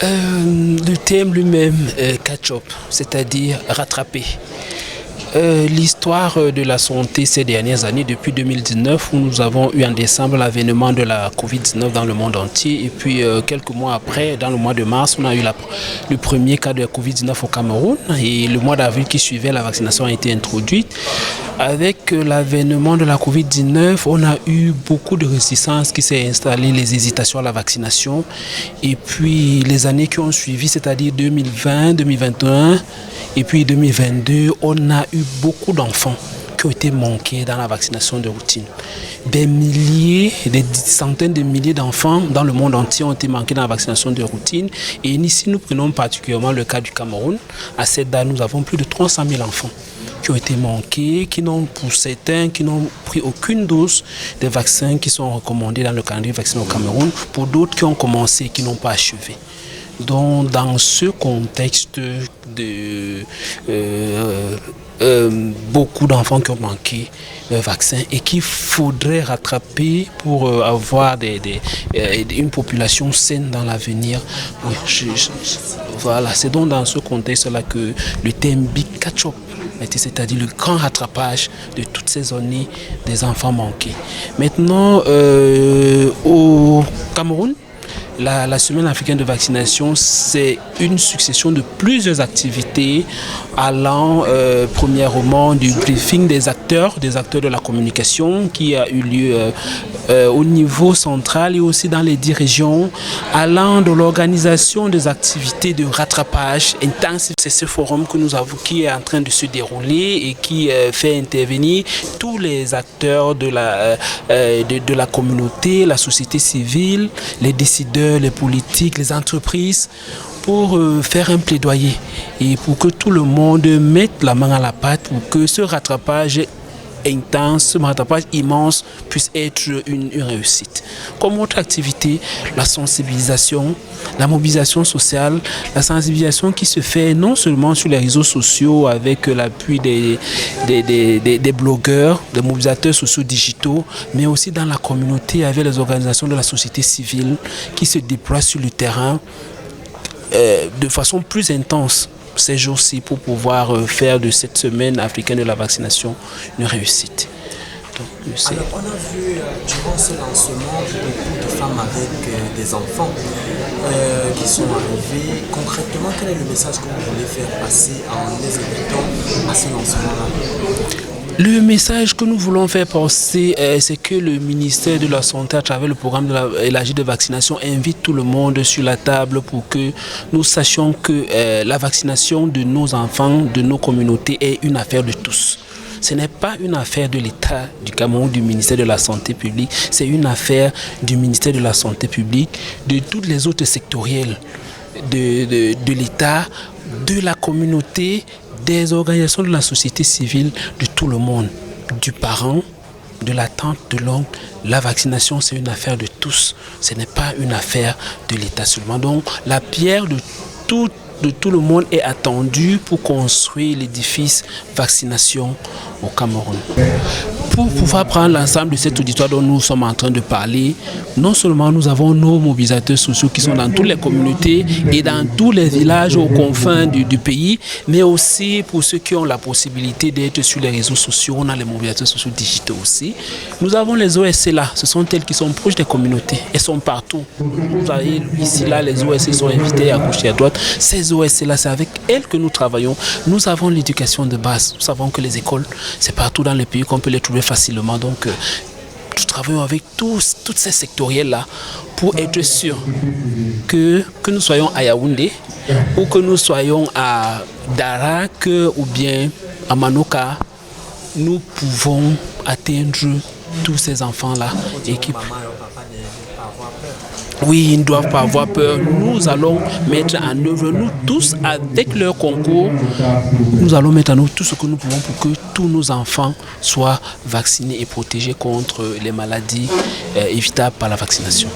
Le thème lui-même, catch-up, c'est-à-dire rattraper. L'histoire de la santé ces dernières années, depuis 2019, où nous avons eu en décembre l'avènement de la Covid-19 dans le monde entier, et puis quelques mois après, dans le mois de mars, on a eu le premier cas de la Covid-19 au Cameroun, et le mois d'avril qui suivait, la vaccination a été introduite. Avec l'avènement de la Covid-19, on a eu beaucoup de résistance qui s'est installée, les hésitations à la vaccination, et puis les années qui ont suivi, c'est-à-dire 2020, 2021, et puis 2022, on a eu beaucoup d'enfants qui ont été manqués dans la vaccination de routine. Des milliers, des centaines de milliers d'enfants dans le monde entier ont été manqués dans la vaccination de routine. Et ici, nous prenons particulièrement le cas du Cameroun. À cette date, nous avons plus de 300 000 enfants qui ont été manqués, pour certains, qui n'ont pris aucune dose des vaccins qui sont recommandés dans le calendrier vaccinal au Cameroun, pour d'autres qui ont commencé et qui n'ont pas achevé. Donc, dans ce contexte de beaucoup d'enfants qui ont manqué le vaccin et qu'il faudrait rattraper pour avoir une population saine dans l'avenir. Oui, voilà, c'est donc dans ce contexte-là que le thème Big Catch-up, c'est-à-dire le grand rattrapage de toutes ces années des enfants manqués. Maintenant, au Cameroun, la semaine africaine de vaccination, c'est une succession de plusieurs activités allant premièrement du briefing des acteurs de la communication qui a eu lieu au niveau central et aussi dans les 10 régions, allant de l'organisation des activités de rattrapage intensif. C'est ce forum que nous avons qui est en train de se dérouler et qui fait intervenir tous les acteurs de la communauté, la société civile, les décideurs, les politiques, les entreprises, pour faire un plaidoyer et pour que tout le monde mette la main à la pâte pour que ce rattrapage intense, ce rattrapage immense puisse être une réussite. Comme autre activité, la sensibilisation, la mobilisation sociale, la sensibilisation qui se fait non seulement sur les réseaux sociaux avec l'appui des blogueurs, des mobilisateurs sociaux digitaux, mais aussi dans la communauté avec les organisations de la société civile qui se déploient sur le terrain de façon plus intense ces jours-ci pour pouvoir faire de cette semaine africaine de la vaccination une réussite. Donc, alors, on a vu durant ce lancement beaucoup de femmes avec des enfants qui sont arrivées. Concrètement, quel est le message que vous voulez faire passer en les invitant à ce lancement-là? Le message que nous voulons faire passer, c'est que le ministère de la Santé, à travers le programme élargi de vaccination, invite tout le monde sur la table pour que nous sachions que la vaccination de nos enfants, de nos communautés est une affaire de tous. Ce n'est pas une affaire de l'État du Cameroun, du ministère de la Santé publique, c'est une affaire du ministère de la Santé publique, de toutes les autres sectorielles de l'État, de la communauté, des organisations de la société civile, de tout le monde, du parent, de la tante, de l'oncle. La vaccination, c'est une affaire de tous. Ce n'est pas une affaire de l'État seulement. Donc, la pierre de tout le monde est attendue pour construire l'édifice vaccination au Cameroun. Pour pouvoir prendre l'ensemble de cet auditoire dont nous sommes en train de parler, non seulement nous avons nos mobilisateurs sociaux qui sont dans toutes les communautés et dans tous les villages aux confins du pays, mais aussi pour ceux qui ont la possibilité d'être sur les réseaux sociaux, on a les mobilisateurs sociaux digitaux aussi. Nous avons les OSC là, ce sont elles qui sont proches des communautés, elles sont partout. Vous avez ici là, les OSC sont invités à gauche et à droite. Ces OSC là, c'est avec elles que nous travaillons. Nous avons l'éducation de base, nous savons que les écoles, c'est partout dans le pays qu'on peut les trouver facilement. Donc, nous travaillons avec toutes ces sectoriels-là pour être sûr que nous soyons à Yaoundé ou que nous soyons à Darak ou bien à Manoka, nous pouvons atteindre tous ces enfants-là. Oui, ils ne doivent pas avoir peur. Nous allons mettre en œuvre, nous tous, avec leur concours, nous allons mettre en œuvre tout ce que nous pouvons pour que tous nos enfants soient vaccinés et protégés contre les maladies évitables par la vaccination.